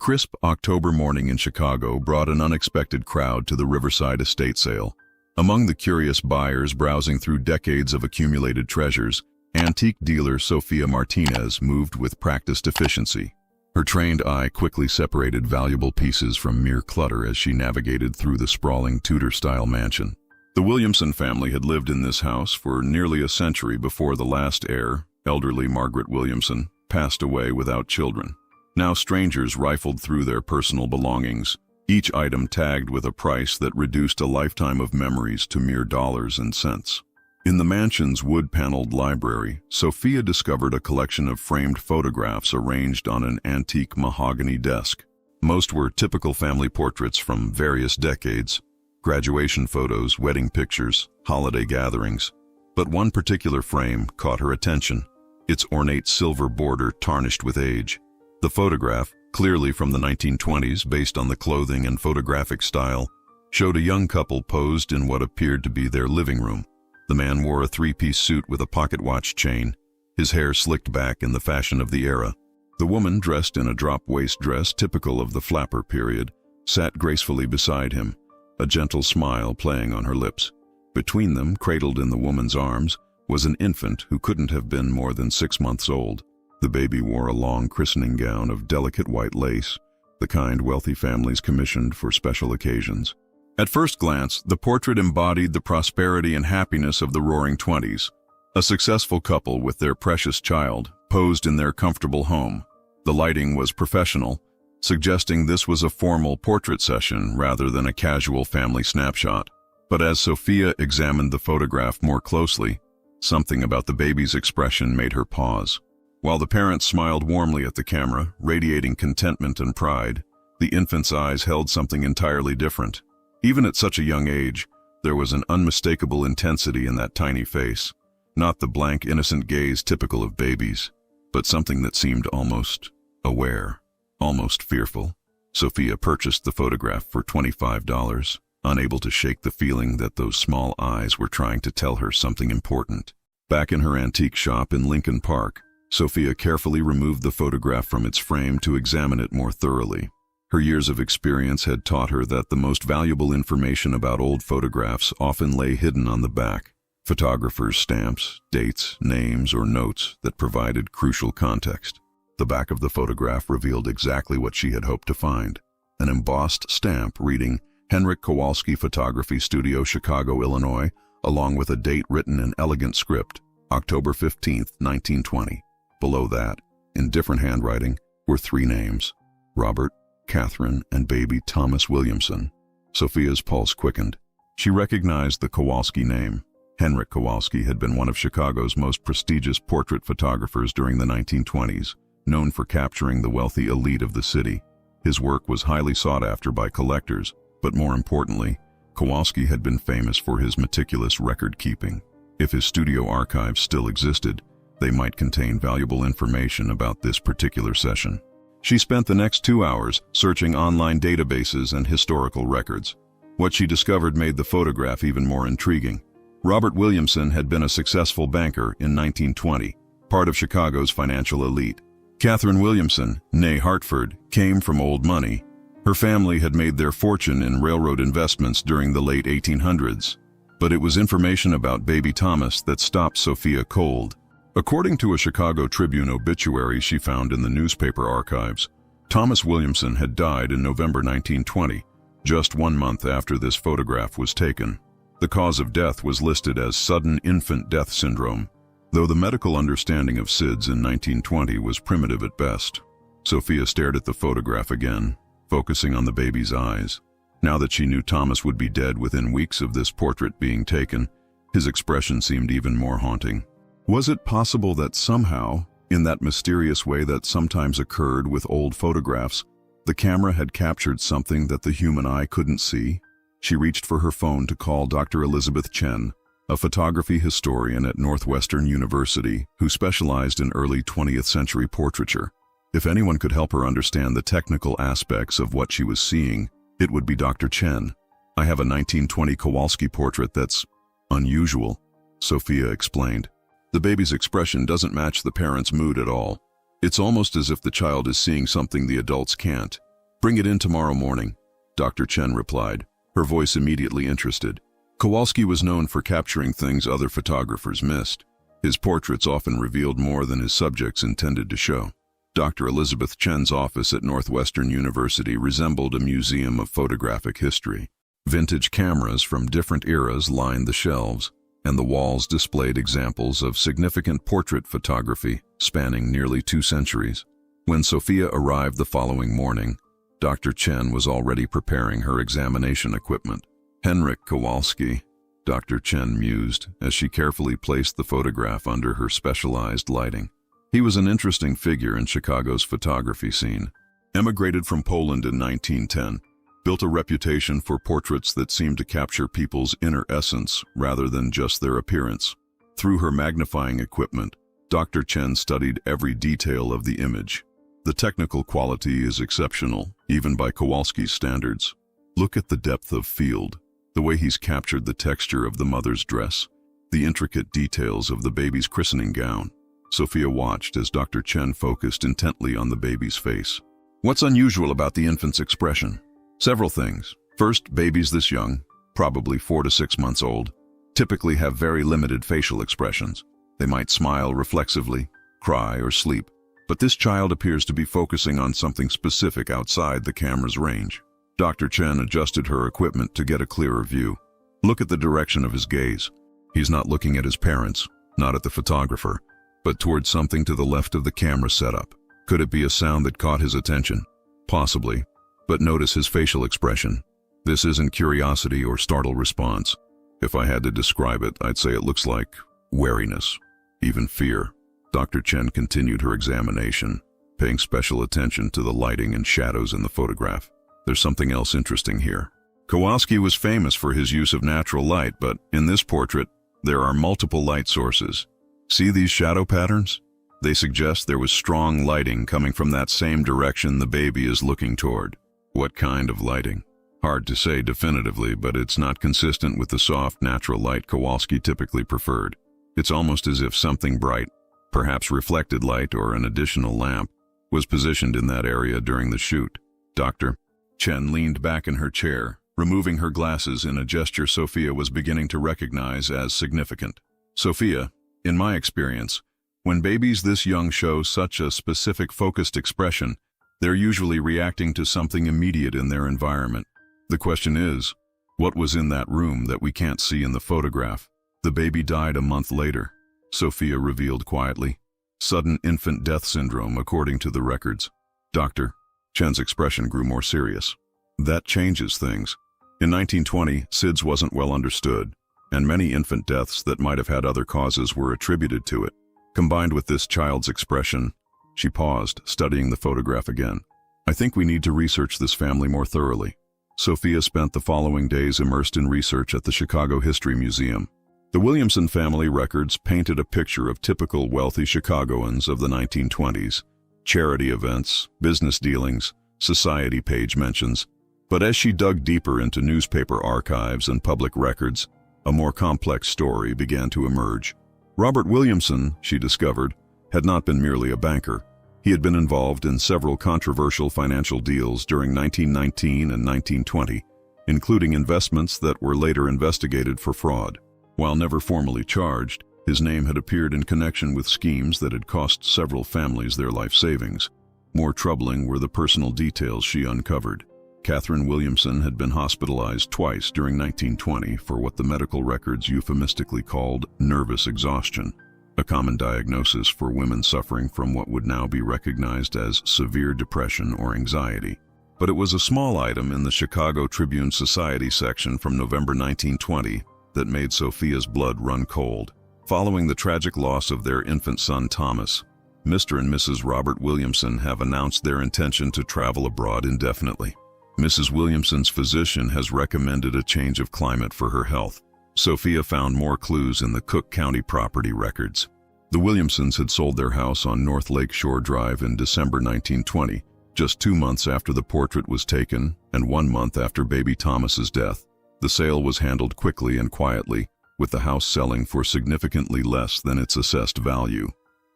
crisp October morning in Chicago brought an unexpected crowd to the Riverside estate sale. Among the curious buyers browsing through decades of accumulated treasures, antique dealer Sophia Martinez moved with practiced efficiency. Her trained eye quickly separated valuable pieces from mere clutter as she navigated through the sprawling Tudor-style mansion. The Williamson family had lived in this house for nearly a century before the last heir, elderly Margaret Williamson, passed away without children. Now strangers rifled through their personal belongings, each item tagged with a price that reduced a lifetime of memories to mere dollars and cents. In the mansion's wood-paneled library, Sophia discovered a collection of framed photographs arranged on an antique mahogany desk. Most were typical family portraits from various decades, graduation photos, wedding pictures, holiday gatherings. But one particular frame caught her attention, its ornate silver border tarnished with age. The photograph, clearly from the 1920s based on the clothing and photographic style, showed a young couple posed in what appeared to be their living room. The man wore a three-piece suit with a pocket watch chain, his hair slicked back in the fashion of the era. The woman, dressed in a drop-waist dress typical of the flapper period, sat gracefully beside him, a gentle smile playing on her lips. Between them, cradled in the woman's arms, was an infant who couldn't have been more than 6 months old. The baby wore a long christening gown of delicate white lace, the kind wealthy families commissioned for special occasions. At first glance, the portrait embodied the prosperity and happiness of the Roaring Twenties. A successful couple with their precious child, posed in their comfortable home. The lighting was professional, suggesting this was a formal portrait session rather than a casual family snapshot. But as Sophia examined the photograph more closely, something about the baby's expression made her pause. While the parents smiled warmly at the camera, radiating contentment and pride, the infant's eyes held something entirely different. Even at such a young age, there was an unmistakable intensity in that tiny face. Not the blank, innocent gaze typical of babies, but something that seemed almost aware, almost fearful. Sophia purchased the photograph for $25, unable to shake the feeling that those small eyes were trying to tell her something important. Back in her antique shop in Lincoln Park, Sophia carefully removed the photograph from its frame to examine it more thoroughly. Her years of experience had taught her that the most valuable information about old photographs often lay hidden on the back. Photographers' stamps, dates, names, or notes that provided crucial context. The back of the photograph revealed exactly what she had hoped to find. An embossed stamp reading Henryk Kowalski Photography Studio, Chicago, Illinois, along with a date written in elegant script, October 15, 1920. Below that, in different handwriting, were 3 names: Robert, Catherine, and baby Thomas Williamson. Sophia's pulse quickened. She recognized the Kowalski name. Henryk Kowalski had been one of Chicago's most prestigious portrait photographers during the 1920s, known for capturing the wealthy elite of the city. His work was highly sought after by collectors, but more importantly, Kowalski had been famous for his meticulous record-keeping. If his studio archives still existed, they might contain valuable information about this particular session. She spent the next 2 hours searching online databases and historical records. What she discovered made the photograph even more intriguing. Robert Williamson had been a successful banker in 1920, part of Chicago's financial elite. Catherine Williamson, née Hartford, came from old money. Her family had made their fortune in railroad investments during the late 1800s. But it was information about baby Thomas that stopped Sophia cold. According to a Chicago Tribune obituary she found in the newspaper archives, Thomas Williamson had died in November 1920, just 1 month after this photograph was taken. The cause of death was listed as sudden infant death syndrome, though the medical understanding of SIDS in 1920 was primitive at best. Sophia stared at the photograph again, focusing on the baby's eyes. Now that she knew Thomas would be dead within weeks of this portrait being taken, his expression seemed even more haunting. Was it possible that somehow, in that mysterious way that sometimes occurred with old photographs, the camera had captured something that the human eye couldn't see? She reached for her phone to call Dr. Elizabeth Chen, a photography historian at Northwestern University who specialized in early 20th century portraiture. If anyone could help her understand the technical aspects of what she was seeing, it would be Dr. Chen. "I have a 1920 Kowalski portrait that's unusual," Sophia explained. "The baby's expression doesn't match the parents' mood at all. It's almost as if the child is seeing something the adults can't. "Bring it in tomorrow morning," Dr. Chen replied, her voice immediately interested. Kowalski was known for capturing things other photographers missed. His portraits often revealed more than his subjects intended to show. Dr. Elizabeth Chen's office at Northwestern University resembled a museum of photographic history. Vintage cameras from different eras lined the shelves, and the walls displayed examples of significant portrait photography spanning nearly 2 centuries. When Sophia arrived the following morning, Dr. Chen was already preparing her examination equipment. "Henryk Kowalski," Dr. Chen mused as she carefully placed the photograph under her specialized lighting. He was an interesting figure in Chicago's photography scene. Emigrated from Poland in 1910, built a reputation for portraits that seemed to capture people's inner essence rather than just their appearance. Through her magnifying equipment, Dr. Chen studied every detail of the image. The technical quality is exceptional, even by Kowalski's standards. Look at the depth of field, the way he's captured the texture of the mother's dress, the intricate details of the baby's christening gown. Sophia watched as Dr. Chen focused intently on the baby's face. "What's unusual about the infant's expression?" "Several things. First, babies this young, probably 4 to 6 months old, typically have very limited facial expressions. They might smile reflexively, cry, or sleep. But this child appears to be focusing on something specific outside the camera's range." Dr. Chen adjusted her equipment to get a clearer view. "Look at the direction of his gaze. He's not looking at his parents, not at the photographer, but towards something to the left of the camera setup. Could it be a sound that caught his attention? Possibly. But notice his facial expression. This isn't curiosity or startled response. If I had to describe it, I'd say it looks like wariness, even fear." Dr. Chen continued her examination, paying special attention to the lighting and shadows in the photograph. "There's something else interesting here. Kowalski was famous for his use of natural light, but in this portrait, there are multiple light sources. See these shadow patterns? They suggest there was strong lighting coming from that same direction the baby is looking toward. What kind of lighting? Hard to say definitively, but it's not consistent with the soft, natural light Kowalski typically preferred. It's almost as if something bright, perhaps reflected light or an additional lamp, was positioned in that area during the shoot." Dr. Chen leaned back in her chair, removing her glasses in a gesture Sophia was beginning to recognize as significant. "Sophia, in my experience, when babies this young show such a specific focused expression, they're usually reacting to something immediate in their environment. The question is, what was in that room that we can't see in the photograph? The baby died a month later," Sophia revealed quietly. "Sudden infant death syndrome, according to the records." Dr. Chen's expression grew more serious. "That changes things. In 1920, SIDS wasn't well understood, and many infant deaths that might have had other causes were attributed to it. Combined with this child's expression," she paused, studying the photograph again. "I think we need to research this family more thoroughly." Sophia spent the following days immersed in research at the Chicago History Museum. The Williamson family records painted a picture of typical wealthy Chicagoans of the 1920s. Charity events, business dealings, society page mentions. But as she dug deeper into newspaper archives and public records, a more complex story began to emerge. Robert Williamson, she discovered, had not been merely a banker. He had been involved in several controversial financial deals during 1919 and 1920, including investments that were later investigated for fraud. While never formally charged, his name had appeared in connection with schemes that had cost several families their life savings. More troubling were the personal details she uncovered. Catherine Williamson had been hospitalized twice during 1920 for what the medical records euphemistically called nervous exhaustion, a common diagnosis for women suffering from what would now be recognized as severe depression or anxiety. But it was a small item in the Chicago Tribune Society section from November 1920 that made Sophia's blood run cold. Following the tragic loss of their infant son Thomas, Mr. and Mrs. Robert Williamson have announced their intention to travel abroad indefinitely. Mrs. Williamson's physician has recommended a change of climate for her health. Sophia found more clues in the Cook County property records. The Williamsons had sold their house on North Lake Shore Drive in December 1920, just 2 months after the portrait was taken and 1 month after baby Thomas's death. The sale was handled quickly and quietly, with the house selling for significantly less than its assessed value.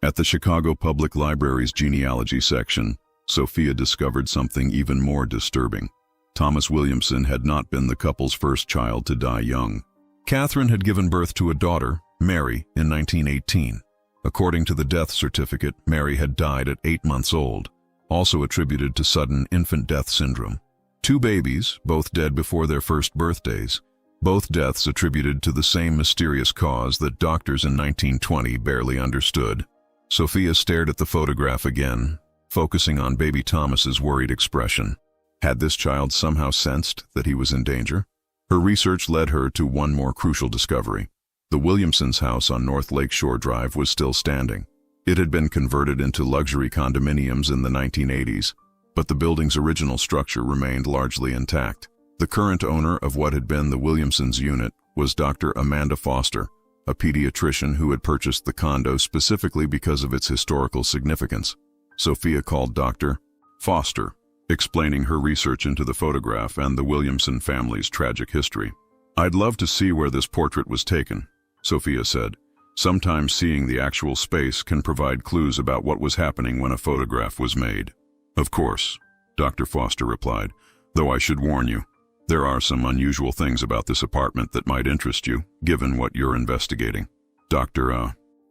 At the Chicago Public Library's genealogy section, Sophia discovered something even more disturbing. Thomas Williamson had not been the couple's first child to die young. Catherine had given birth to a daughter, Mary, in 1918. According to the death certificate, Mary had died at 8 months old, also attributed to sudden infant death syndrome. 2 babies, both dead before their first birthdays, both deaths attributed to the same mysterious cause that doctors in 1920 barely understood. Sophia stared at the photograph again, focusing on baby Thomas's worried expression. Had this child somehow sensed that he was in danger? Her research led her to one more crucial discovery. The Williamsons' house on North Lakeshore Drive was still standing. It had been converted into luxury condominiums in the 1980s, but the building's original structure remained largely intact. The current owner of what had been the Williamsons' unit was Dr. Amanda Foster, a pediatrician who had purchased the condo specifically because of its historical significance. Sophia called Dr. Foster, explaining her research into the photograph and the Williamson family's tragic history. "I'd love to see where this portrait was taken," Sophia said. "Sometimes seeing the actual space can provide clues about what was happening when a photograph was made." "Of course," Dr. Foster replied, "though I should warn you, there are some unusual things about this apartment that might interest you, given what you're investigating."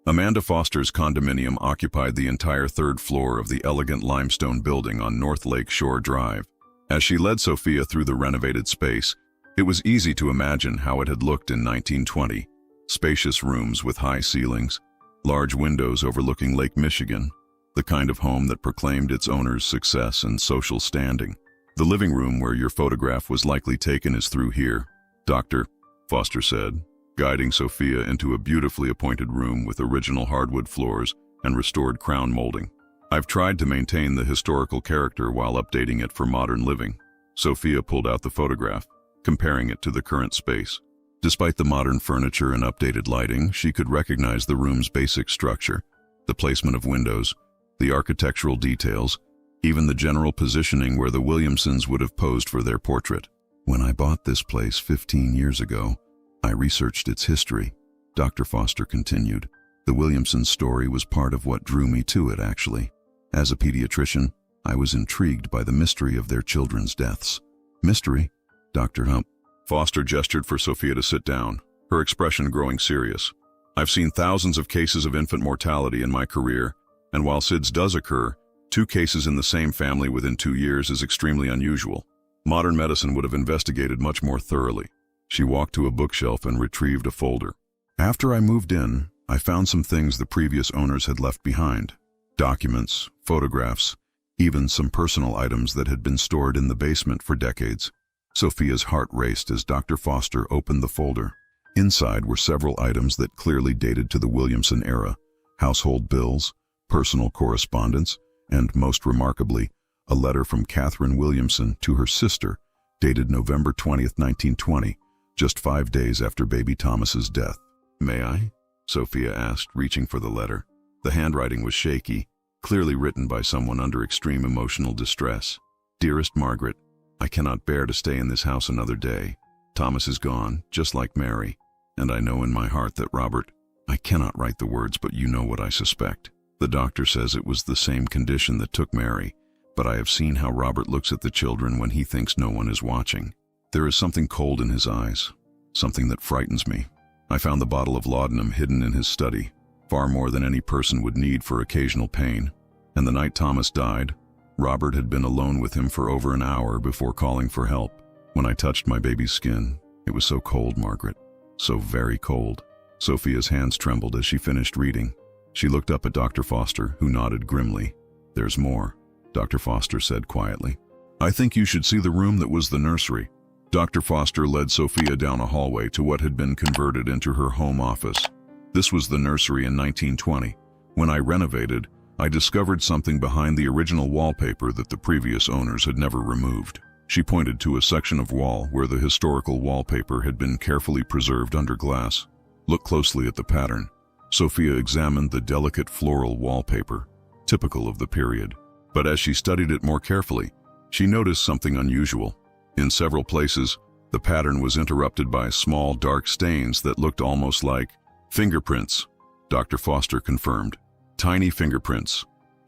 Amanda Foster's condominium occupied the entire 3rd floor of the elegant limestone building on North Lake Shore Drive. As she led Sophia through the renovated space, it was easy to imagine how it had looked in 1920. Spacious rooms with high ceilings, large windows overlooking Lake Michigan, the kind of home that proclaimed its owner's success and social standing. "The living room where your photograph was likely taken is through here," Dr. Foster said, guiding Sophia into a beautifully appointed room with original hardwood floors and restored crown molding. "I've tried to maintain the historical character while updating it for modern living." Sophia pulled out the photograph, comparing it to the current space. Despite the modern furniture and updated lighting, she could recognize the room's basic structure, the placement of windows, the architectural details, even the general positioning where the Williamsons would have posed for their portrait. "When I bought this place 15 years ago, I researched its history," Dr. Foster continued. "The Williamsons' story was part of what drew me to it, actually. As a pediatrician, I was intrigued by the mystery of their children's deaths." "Mystery?" Dr. Foster gestured for Sophia to sit down, her expression growing serious. "I've seen thousands of cases of infant mortality in my career, and while SIDS does occur, 2 cases in the same family within 2 years is extremely unusual. Modern medicine would have investigated much more thoroughly." She walked to a bookshelf and retrieved a folder. "After I moved in, I found some things the previous owners had left behind. Documents, photographs, even some personal items that had been stored in the basement for decades." Sophia's heart raced as Dr. Foster opened the folder. Inside were several items that clearly dated to the Williamson era: household bills, personal correspondence, and, most remarkably, a letter from Catherine Williamson to her sister, dated November 20th, 1920, just 5 days after baby Thomas's death. "May I?" Sophia asked, reaching for the letter. The handwriting was shaky, clearly written by someone under extreme emotional distress. "Dearest Margaret, I cannot bear to stay in this house another day. Thomas is gone, just like Mary, and I know in my heart that Robert—" I cannot write the words, but you know what I suspect. "The doctor says it was the same condition that took Mary, but I have seen how Robert looks at the children when he thinks no one is watching. There is something cold in his eyes, something that frightens me. I found the bottle of laudanum hidden in his study, far more than any person would need for occasional pain. And the night Thomas died, Robert had been alone with him for over an hour before calling for help. When I touched my baby's skin, it was so cold, Margaret, so very cold." Sophia's hands trembled as she finished reading. She looked up at Dr. Foster, who nodded grimly. "There's more," Dr. Foster said quietly. "I think you should see the room that was the nursery." Dr. Foster led Sophia down a hallway to what had been converted into her home office. "This was the nursery in 1920. When I renovated, I discovered something behind the original wallpaper that the previous owners had never removed." She pointed to a section of wall where the historical wallpaper had been carefully preserved under glass. "Look closely at the pattern." Sophia examined the delicate floral wallpaper, typical of the period. But as she studied it more carefully, she noticed something unusual. In several places, the pattern was interrupted by small dark stains that looked almost like fingerprints, Dr. Foster confirmed. "Tiny fingerprints,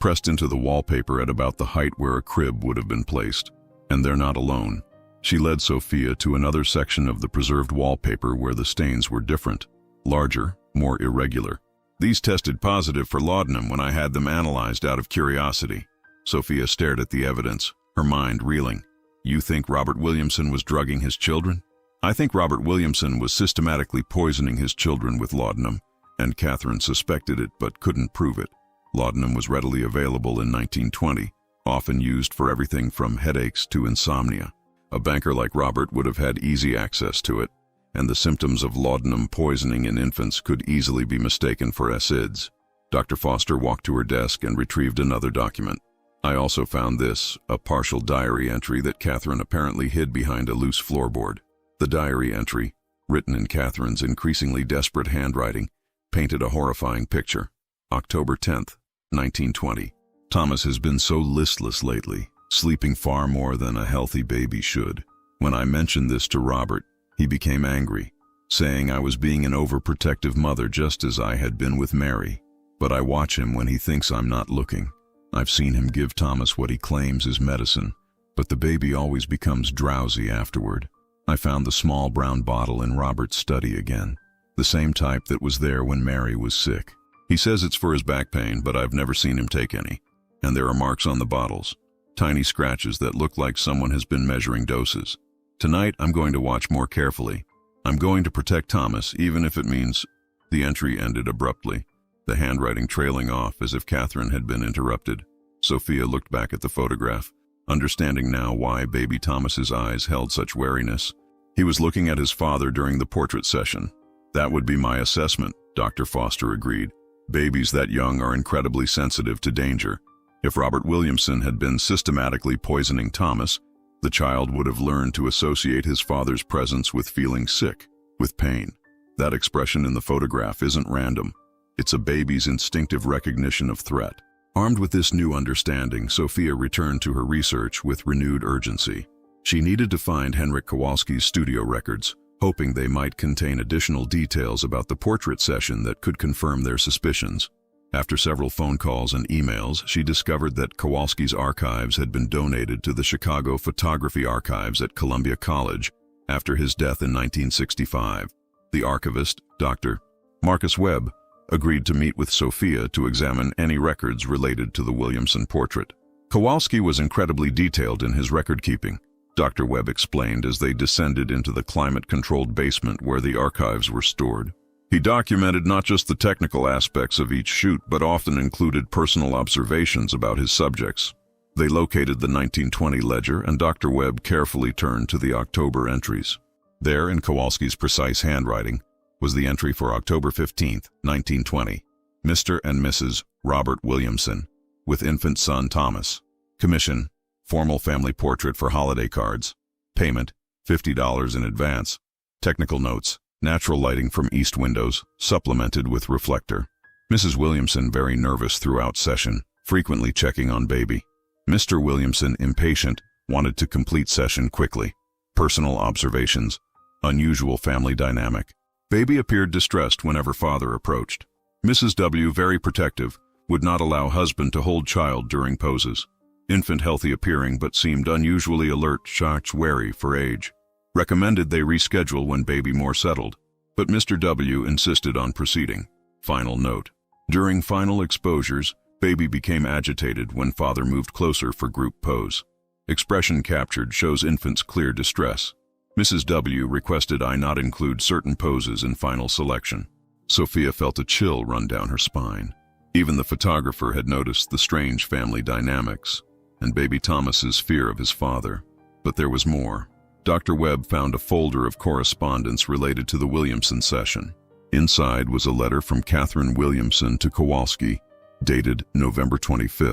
pressed into the wallpaper at about the height where a crib would have been placed. And they're not alone. She led Sophia to another section of the preserved wallpaper where the stains were different, larger, more irregular. These tested positive for laudanum when I had them analyzed out of curiosity. Sophia stared at the evidence, her mind reeling. You think Robert Williamson was drugging his children? I think Robert Williamson was systematically poisoning his children with laudanum, and Catherine suspected it but couldn't prove it. Laudanum was readily available in 1920, often used for everything from headaches to insomnia. A banker like Robert would have had easy access to it, and the symptoms of laudanum poisoning in infants could easily be mistaken for SIDS. Dr. Foster walked to her desk and retrieved another document. I also found this, a partial diary entry that Catherine apparently hid behind a loose floorboard. The diary entry, written in Catherine's increasingly desperate handwriting, painted a horrifying picture. October 10th, 1920. Thomas has been so listless lately, sleeping far more than a healthy baby should. When I mentioned this to Robert, he became angry, saying I was being an overprotective mother just as I had been with Mary. But I watch him when he thinks I'm not looking. I've seen him give Thomas what he claims is medicine, but the baby always becomes drowsy afterward. I found the small brown bottle in Robert's study again, the same type that was there when Mary was sick. He says it's for his back pain, but I've never seen him take any. And there are marks on the bottles, tiny scratches that look like someone has been measuring doses. Tonight, I'm going to watch more carefully. I'm going to protect Thomas, even if it means... The entry ended abruptly, the handwriting trailing off as if Catherine had been interrupted. Sophia looked back at the photograph, understanding now why baby Thomas's eyes held such wariness. He was looking at his father during the portrait session. That would be my assessment, Dr. Foster agreed. Babies that young are incredibly sensitive to danger. If Robert Williamson had been systematically poisoning Thomas, the child would have learned to associate his father's presence with feeling sick, with pain. That expression in the photograph isn't random. It's a baby's instinctive recognition of threat. Armed with this new understanding, Sophia returned to her research with renewed urgency. She needed to find Henryk Kowalski's studio records, hoping they might contain additional details about the portrait session that could confirm their suspicions. After several phone calls and emails, she discovered that Kowalski's archives had been donated to the Chicago Photography Archives at Columbia College after his death in 1965. The archivist, Dr. Marcus Webb, agreed to meet with Sophia to examine any records related to the Williamson portrait. Kowalski was incredibly detailed in his record-keeping, Dr. Webb explained as they descended into the climate-controlled basement where the archives were stored. He documented not just the technical aspects of each shoot, but often included personal observations about his subjects. They located the 1920 ledger, and Dr. Webb carefully turned to the October entries. There, in Kowalski's precise handwriting, was the entry for October 15, 1920. Mr. and Mrs. Robert Williamson, with infant son Thomas. Commission, formal family portrait for holiday cards. Payment, $50 in advance. Technical notes, natural lighting from east windows, supplemented with reflector. Mrs. Williamson very nervous throughout session, frequently checking on baby. Mr. Williamson impatient, wanted to complete session quickly. Personal observations, unusual family dynamic. Baby appeared distressed whenever father approached. Mrs. W. very protective, would not allow husband to hold child during poses. Infant healthy appearing but seemed unusually alert, shocked, wary for age. Recommended they reschedule when baby more settled, but Mr. W. insisted on proceeding. Final note. During final exposures, baby became agitated when father moved closer for group pose. Expression captured shows infant's clear distress. Mrs. W. requested I not include certain poses in final selection. Sophia felt a chill run down her spine. Even the photographer had noticed the strange family dynamics and baby Thomas's fear of his father. But there was more. Dr. Webb found a folder of correspondence related to the Williamson session. Inside was a letter from Catherine Williamson to Kowalski, dated November 25,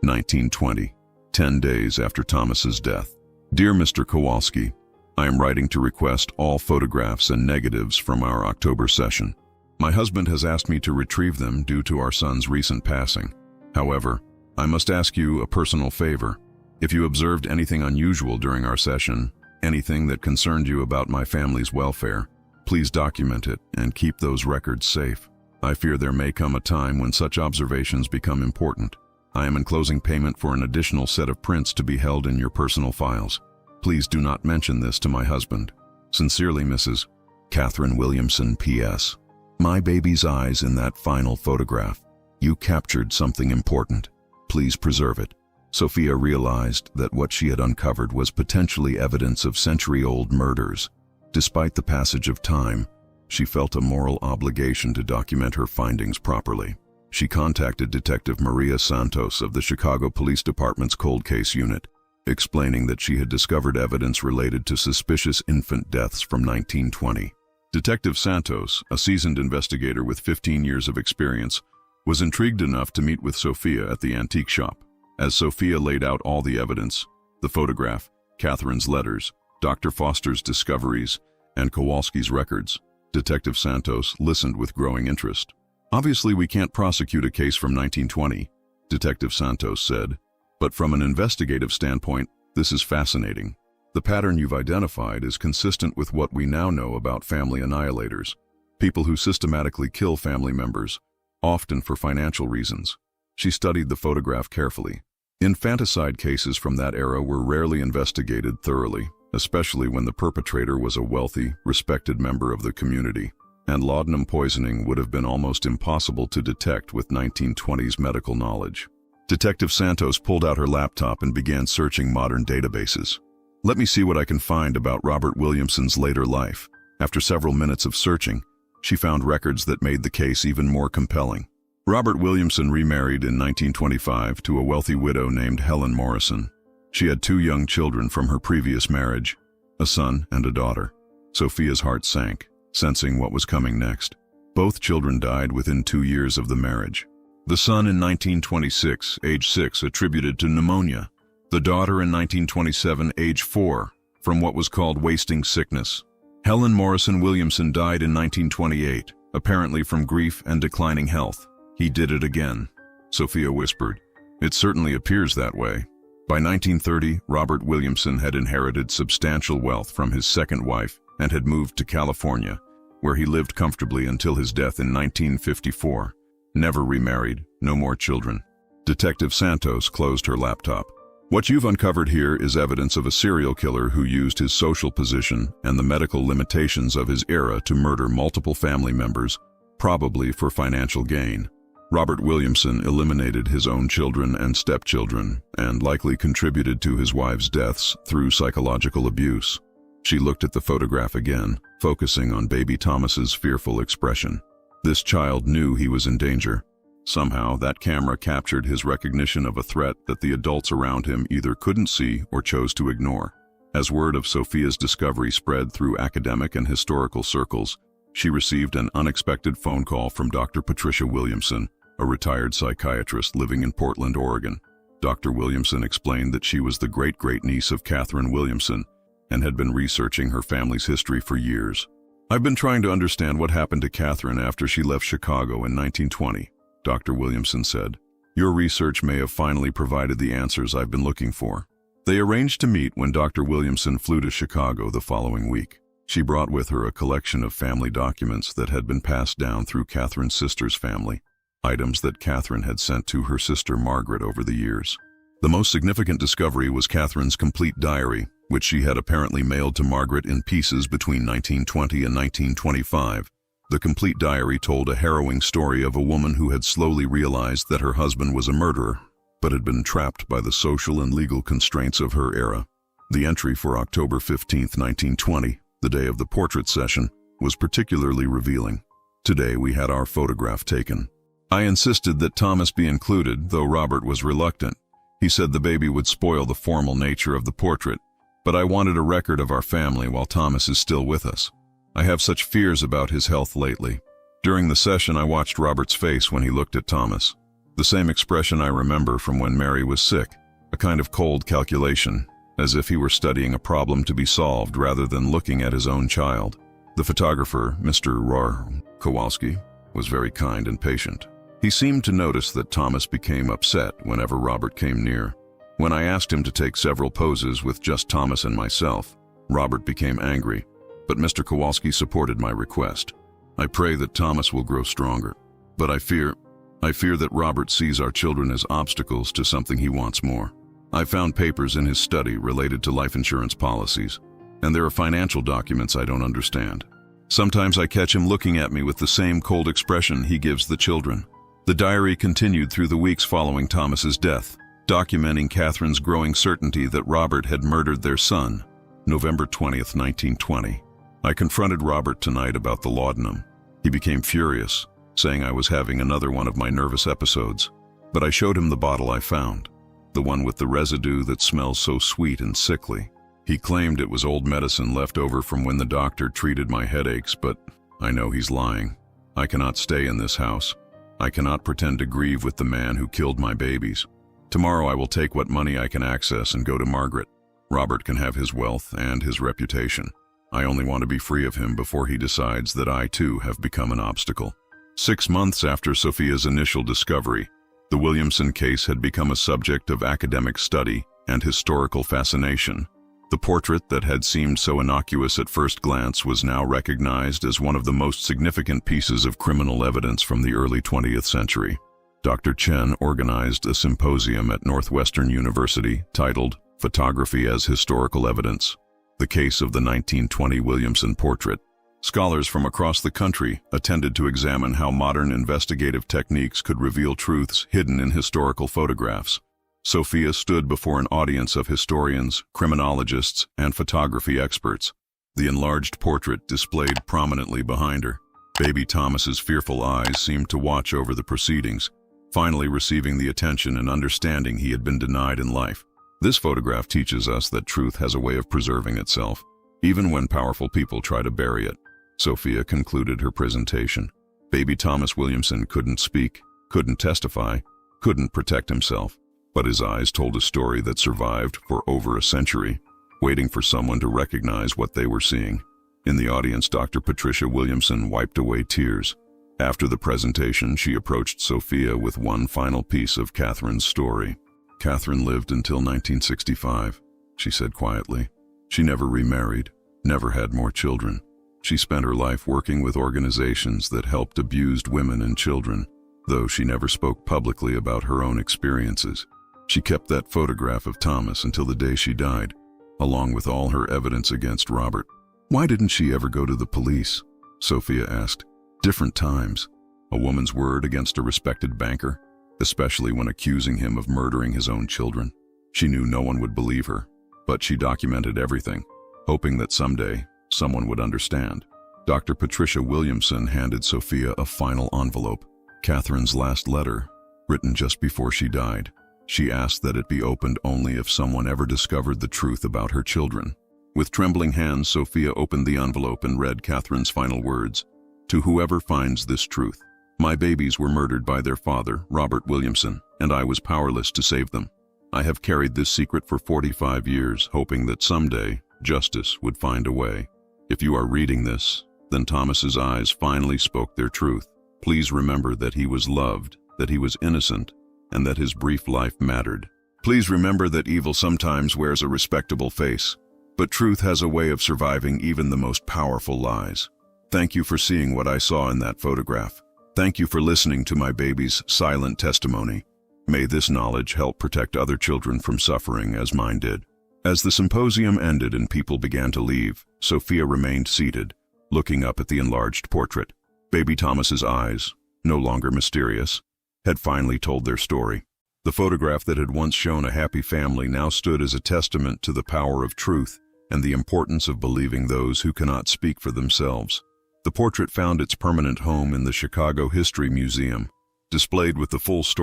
1920, 10 days after Thomas's death. Dear Mr. Kowalski, I am writing to request all photographs and negatives from our October session. My husband has asked me to retrieve them due to our son's recent passing. However, I must ask you a personal favor. If you observed anything unusual during our session, anything that concerned you about my family's welfare, please document it and keep those records safe. I fear there may come a time when such observations become important. I am enclosing payment for an additional set of prints to be held in your personal files. Please do not mention this to my husband. Sincerely, Mrs. Catherine Williamson, P.S. My baby's eyes in that final photograph. You captured something important. Please preserve it. Sophia realized that what she had uncovered was potentially evidence of century-old murders. Despite the passage of time, she felt a moral obligation to document her findings properly. She contacted Detective Maria Santos of the Chicago Police Department's Cold Case Unit, explaining that she had discovered evidence related to suspicious infant deaths from 1920. Detective Santos, a seasoned investigator with 15 years of experience, was intrigued enough to meet with Sophia at the antique shop. As Sophia laid out all the evidence, the photograph, Catherine's letters, Dr. Foster's discoveries, and Kowalski's records, Detective Santos listened with growing interest. Obviously, we can't prosecute a case from 1920, Detective Santos said, but from an investigative standpoint, this is fascinating. The pattern you've identified is consistent with what we now know about family annihilators, people who systematically kill family members, often for financial reasons. She studied the photograph carefully. Infanticide cases from that era were rarely investigated thoroughly, especially when the perpetrator was a wealthy, respected member of the community, and laudanum poisoning would have been almost impossible to detect with 1920s medical knowledge. Detective Santos pulled out her laptop and began searching modern databases. Let me see what I can find about Robert Williamson's later life. After several minutes of searching, she found records that made the case even more compelling. Robert Williamson remarried in 1925 to a wealthy widow named Helen Morrison. She had 2 young children from her previous marriage, a son and a daughter. Sophia's heart sank, sensing what was coming next. Both children died within 2 years of the marriage. The son in 1926, age 6, attributed to pneumonia. The daughter in 1927, age 4, from what was called wasting sickness. Helen Morrison Williamson died in 1928, apparently from grief and declining health. He did it again, Sophia whispered. It certainly appears that way. By 1930, Robert Williamson had inherited substantial wealth from his second wife and had moved to California, where he lived comfortably until his death in 1954. Never remarried, no more children. Detective Santos closed her laptop. What you've uncovered here is evidence of a serial killer who used his social position and the medical limitations of his era to murder multiple family members, probably for financial gain. Robert Williamson eliminated his own children and stepchildren and likely contributed to his wife's deaths through psychological abuse. She looked at the photograph again, focusing on baby Thomas's fearful expression. This child knew he was in danger. Somehow, that camera captured his recognition of a threat that the adults around him either couldn't see or chose to ignore. As word of Sophia's discovery spread through academic and historical circles, she received an unexpected phone call from Dr. Patricia Williamson, a retired psychiatrist living in Portland, Oregon. Dr. Williamson explained that she was the great-great-niece of Catherine Williamson and had been researching her family's history for years. I've been trying to understand what happened to Catherine after she left Chicago in 1920, Dr. Williamson said. Your research may have finally provided the answers I've been looking for. They arranged to meet when Dr. Williamson flew to Chicago the following week. She brought with her a collection of family documents that had been passed down through Catherine's sister's family, items that Catherine had sent to her sister Margaret over the years. The most significant discovery was Catherine's complete diary, which she had apparently mailed to Margaret in pieces between 1920 and 1925. The complete diary told a harrowing story of a woman who had slowly realized that her husband was a murderer, but had been trapped by the social and legal constraints of her era. The entry for October 15, 1920, the day of the portrait session, was particularly revealing. Today we had our photograph taken. I insisted that Thomas be included, though Robert was reluctant. He said the baby would spoil the formal nature of the portrait, but I wanted a record of our family while Thomas is still with us. I have such fears about his health lately. During the session, I watched Robert's face when he looked at Thomas. The same expression I remember from when Mary was sick, a kind of cold calculation, as if he were studying a problem to be solved rather than looking at his own child. The photographer, Mr. Kowalski, was very kind and patient. He seemed to notice that Thomas became upset whenever Robert came near. When I asked him to take several poses with just Thomas and myself, Robert became angry, but Mr. Kowalski supported my request. I pray that Thomas will grow stronger, but I fear I fear that Robert sees our children as obstacles to something he wants more. I found papers in his study related to life insurance policies, and there are financial documents I don't understand. Sometimes I catch him looking at me with the same cold expression he gives the children. The diary continued through the weeks following Thomas's death, documenting Catherine's growing certainty that Robert had murdered their son. November 20th, 1920. I confronted Robert tonight about the laudanum. He became furious, saying I was having another one of my nervous episodes. But I showed him the bottle I found, the one with the residue that smells so sweet and sickly. He claimed it was old medicine left over from when the doctor treated my headaches, but I know he's lying. I cannot stay in this house. I cannot pretend to grieve with the man who killed my babies. Tomorrow I will take what money I can access and go to Margaret. Robert can have his wealth and his reputation. I only want to be free of him before he decides that I too have become an obstacle. 6 months after Sophia's initial discovery, the Williamson case had become a subject of academic study and historical fascination. The portrait that had seemed so innocuous at first glance was now recognized as one of the most significant pieces of criminal evidence from the early 20th century. Dr. Chen organized a symposium at Northwestern University titled "Photography as Historical Evidence: The Case of the 1920 Williamson Portrait." Scholars from across the country attended to examine how modern investigative techniques could reveal truths hidden in historical photographs. Sophia stood before an audience of historians, criminologists, and photography experts. The enlarged portrait displayed prominently behind her. Baby Thomas's fearful eyes seemed to watch over the proceedings, finally receiving the attention and understanding he had been denied in life. This photograph teaches us that truth has a way of preserving itself, even when powerful people try to bury it. Sophia concluded her presentation. Baby Thomas Williamson couldn't speak, couldn't testify, couldn't protect himself, but his eyes told a story that survived for over a century, waiting for someone to recognize what they were seeing. In the audience, Dr. Patricia Williamson wiped away tears. After the presentation, she approached Sophia with one final piece of Catherine's story. "Catherine lived until 1965, she said quietly. She never remarried, never had more children. She spent her life working with organizations that helped abused women and children, though she never spoke publicly about her own experiences. She kept that photograph of Thomas until the day she died, along with all her evidence against Robert." "Why didn't she ever go to the police?" Sophia asked. "Different times. A woman's word against a respected banker, especially when accusing him of murdering his own children. She knew no one would believe her, but she documented everything, hoping that someday someone would understand." Dr. Patricia Williamson handed Sophia a final envelope, Catherine's last letter, written just before she died. She asked that it be opened only if someone ever discovered the truth about her children. With trembling hands, Sophia opened the envelope and read Catherine's final words. "To whoever finds this truth, my babies were murdered by their father, Robert Williamson, and I was powerless to save them. I have carried this secret for 45 years, hoping that someday justice would find a way. If you are reading this, then Thomas's eyes finally spoke their truth. Please remember that he was loved, that he was innocent, and that his brief life mattered. Please remember that evil sometimes wears a respectable face, but truth has a way of surviving even the most powerful lies. Thank you for seeing what I saw in that photograph. Thank you for listening to my baby's silent testimony. May this knowledge help protect other children from suffering as mine did." As the symposium ended and people began to leave, Sophia remained seated, looking up at the enlarged portrait. Baby Thomas's eyes, no longer mysterious, had finally told their story. The photograph that had once shown a happy family now stood as a testament to the power of truth and the importance of believing those who cannot speak for themselves. The portrait found its permanent home in the Chicago History Museum, displayed with the full story